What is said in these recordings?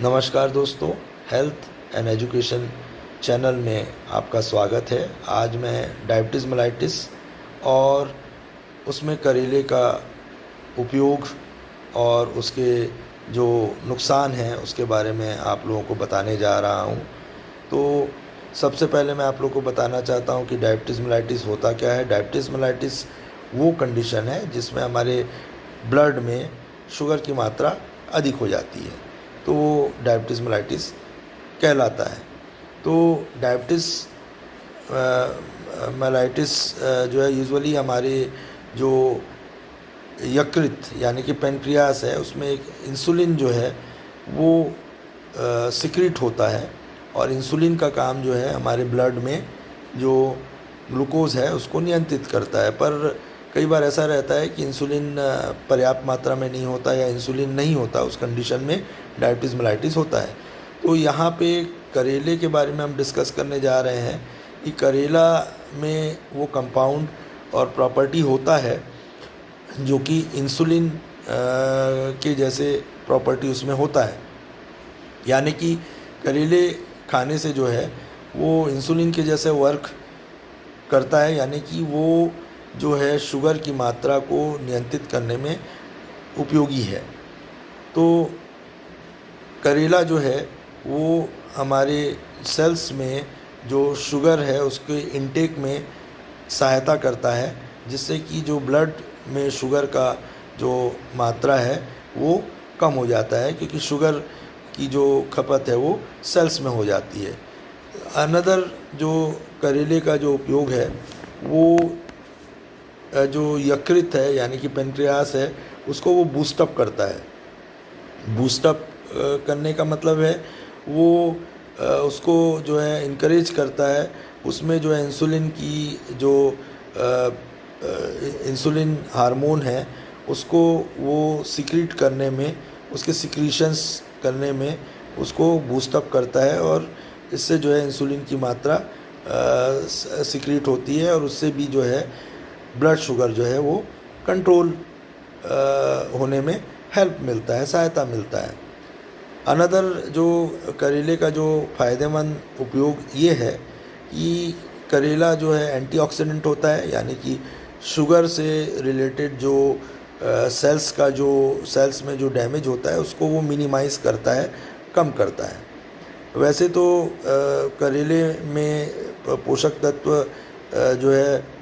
नमस्कार दोस्तों, health and education channel में आपका स्वागत है। आज मैं डायबिटीज़ मेलाइटिस और उसमें करेले का उपयोग और उसके जो नुकसान हैं उसके बारे में आप लोगों को बताने जा रहा हूँ। तो सबसे पहले मैं आप लोगों को बताना चाहता हूँ कि डायबिटीज़ मेलाइटिस होता क्या है। डायबिटीज़ मेलाइटिस वो कंडीशन है जिसमें हमारे ब्लड में शुगर की मात्रा अधिक हो जाती है, तो वो डायबिटीज़ मेलाइटिस कहलाता है। तो डायबिटीज़ मेलाइटिस जो है यूजुअली हमारे जो यकृत यानी कि पेनक्रियास है उसमें एक इंसुलिन जो है वो सिक्रीट होता है, और इंसुलिन का काम जो है हमारे ब्लड में जो ग्लूकोज़ है उसको नियंत्रित करता है। पर कई बार ऐसा रहता है कि इंसुलिन पर्याप्त मात्रा में नहीं होता या इंसुलिन नहीं होता, उस कंडीशन में डायबिटीज़ मेलाइटिस होता है। तो यहाँ पे करेले के बारे में हम डिस्कस करने जा रहे हैं कि करेला में वो कंपाउंड और प्रॉपर्टी होता है जो कि इंसुलिन के जैसे प्रॉपर्टी उसमें होता है, यानी कि करेले खाने से जो है वो इंसुलिन के जैसे वर्क करता है, यानी कि वो जो है शुगर की मात्रा को नियंत्रित करने में उपयोगी है। तो करेला जो है वो हमारे सेल्स में जो शुगर है उसके इनटेक में सहायता करता है, जिससे कि जो ब्लड में शुगर का जो मात्रा है वो कम हो जाता है, क्योंकि शुगर की जो खपत है वो सेल्स में हो जाती है। अनदर जो करेले का जो उपयोग है वो जो यकृत है यानी कि पेनक्रियास है उसको वो बूस्टअप करता है। बूस्टअप करने का मतलब है वो उसको जो है इनकरेज करता है, उसमें जो है इंसुलिन की जो इंसुलिन हार्मोन है उसको वो सिक्रीट करने में, उसके सिक्रीशंस करने में उसको बूस्टअप करता है, और इससे जो है इंसुलिन की मात्रा सिक्रीट होती है, और उससे भी जो है ब्लड शुगर जो है वो कंट्रोल होने में हेल्प मिलता है, सहायता मिलता है। अनदर जो करेले का जो फ़ायदेमंद उपयोग ये है कि करेला जो है एंटीऑक्सीडेंट होता है, यानी कि शुगर से रिलेटेड जो सेल्स में जो डैमेज होता है उसको वो मिनिमाइज़ करता है, कम करता है। वैसे तो करेले में पोषक तत्व जो है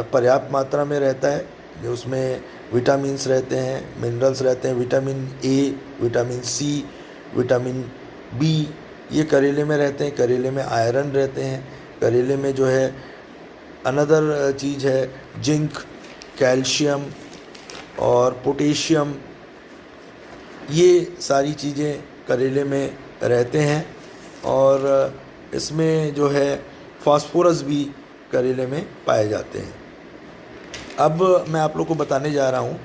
पर्याप्त मात्रा में रहता है, जो उसमें विटामिन्स रहते हैं, मिनरल्स रहते हैं, vitamin A, vitamin C, vitamin B, ये करेले में रहते हैं। करेले में आयरन रहते हैं। करेले में जो है अनदर चीज़ है जिंक, कैल्शियम और पोटेशियम, ये सारी चीज़ें करेले में रहते हैं। और इसमें जो है फास्फोरस भी करेले में पाए जाते हैं। अब मैं आप लोग को बताने जा रहा हूँ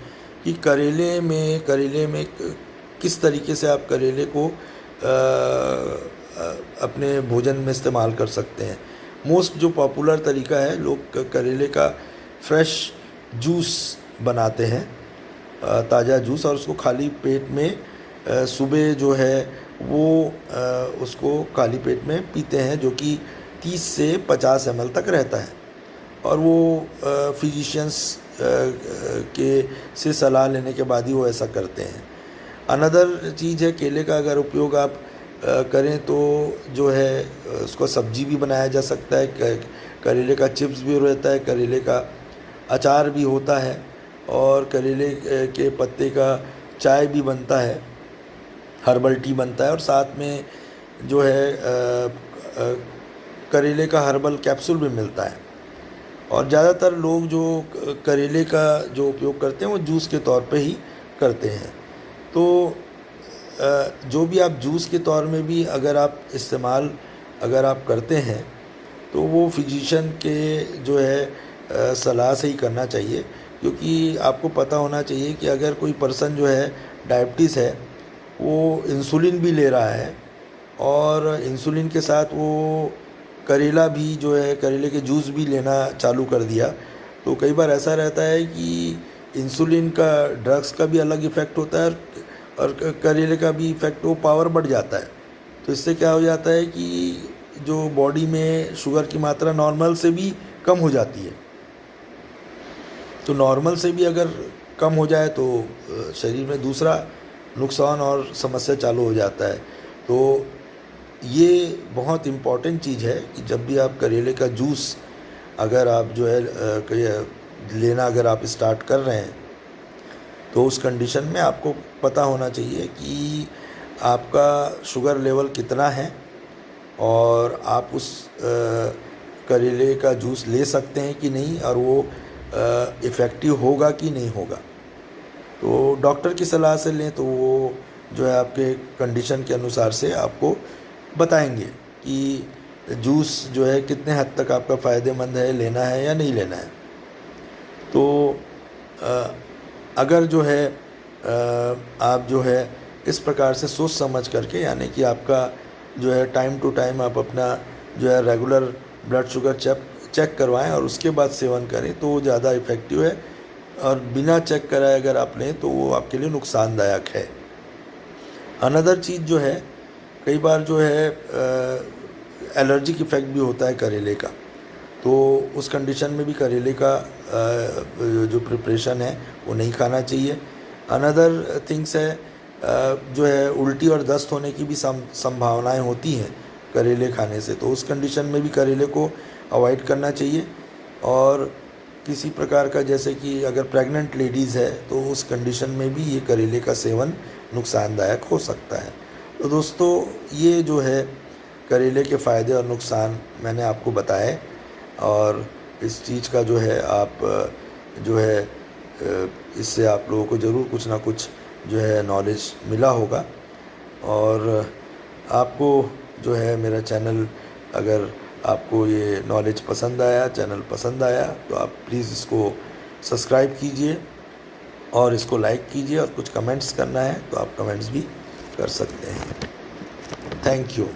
कि करेले में किस तरीके से आप करेले को अपने भोजन में इस्तेमाल कर सकते हैं। मोस्ट जो पॉपुलर तरीका है, लोग करेले का फ्रेश जूस बनाते हैं, ताज़ा जूस, और उसको खाली पेट में सुबह जो है वो उसको खाली पेट में पीते हैं, जो कि 30 से 50 ml तक रहता है, और वो फिजिशियंस के से सलाह लेने के बाद ही वो ऐसा करते हैं। अनदर चीज़ है, केले का अगर उपयोग आप करें तो जो है उसको सब्जी भी बनाया जा सकता है। करेले का चिप्स भी रहता है, करेले का अचार भी होता है, और करेले के पत्ते का चाय भी बनता है, हर्बल टी बनता है, और साथ में जो है करेले का हर्बल कैप्सूल भी मिलता है। और ज़्यादातर लोग जो करेले का जो उपयोग करते हैं वो जूस के तौर पे ही करते हैं। तो जो भी आप जूस के तौर में भी अगर आप करते हैं तो वो फिजिशियन के जो है सलाह से ही करना चाहिए, क्योंकि आपको पता होना चाहिए कि अगर कोई पर्सन जो है डायबिटीज़ है वो इंसुलिन भी ले रहा है, और इंसुलिन के साथ वो करेला भी जो है करेले के जूस भी लेना चालू कर दिया, तो कई बार ऐसा रहता है कि इंसुलिन का ड्रग्स का भी अलग इफ़ेक्ट होता है, और करेले का भी इफ़ेक्ट, वो पावर बढ़ जाता है। तो इससे क्या हो जाता है कि जो बॉडी में शुगर की मात्रा नॉर्मल से भी कम हो जाती है। तो नॉर्मल से भी अगर कम हो जाए तो शरीर में दूसरा नुकसान और समस्या चालू हो जाता है। तो ये बहुत इम्पॉर्टेंट चीज़ है कि जब भी आप करेले का जूस अगर आप जो है लेना अगर आप स्टार्ट कर रहे हैं, तो उस कंडीशन में आपको पता होना चाहिए कि आपका शुगर लेवल कितना है और आप उस करेले का जूस ले सकते हैं कि नहीं, और वो इफ़ेक्टिव होगा कि नहीं होगा। तो डॉक्टर की सलाह से लें तो वो जो है आपके कंडीशन के अनुसार से आपको बताएंगे कि जूस जो है कितने हद तक आपका फ़ायदेमंद है, लेना है या नहीं लेना है। तो अगर जो है आप जो है इस प्रकार से सोच समझ करके, यानी कि आपका जो है टाइम टू टाइम आप अपना जो है रेगुलर ब्लड शुगर चेक करवाएं और उसके बाद सेवन करें, तो वो ज़्यादा इफ़ेक्टिव है। और बिना चेक कराए अगर आप लें तो वो आपके लिए नुकसानदायक है। अनदर चीज़ जो है, कई बार जो है एलर्जिक इफ़ेक्ट भी होता है करेले का, तो उस कंडीशन में भी करेले का जो प्रिपरेशन है वो नहीं खाना चाहिए। अनदर थिंग्स है, जो है उल्टी और दस्त होने की भी संभावनाएं होती हैं करेले खाने से, तो उस कंडीशन में भी करेले को अवॉइड करना चाहिए। और किसी प्रकार का, जैसे कि अगर प्रेग्नेंट लेडीज़ है तो उस कंडीशन में भी ये करेले का सेवन नुकसानदायक हो सकता है। तो दोस्तों, ये जो है करेले के फ़ायदे और नुकसान मैंने आपको बताए, और इस चीज़ का जो है आप जो है इससे आप लोगों को ज़रूर कुछ ना कुछ जो है नॉलेज मिला होगा। और आपको जो है मेरा चैनल, अगर आपको ये नॉलेज पसंद आया, चैनल पसंद आया, तो आप प्लीज़ इसको सब्सक्राइब कीजिए और इसको लाइक कीजिए, और कुछ कमेंट्स करना है तो आप कमेंट्स भी कर सकते हैं। Thank you.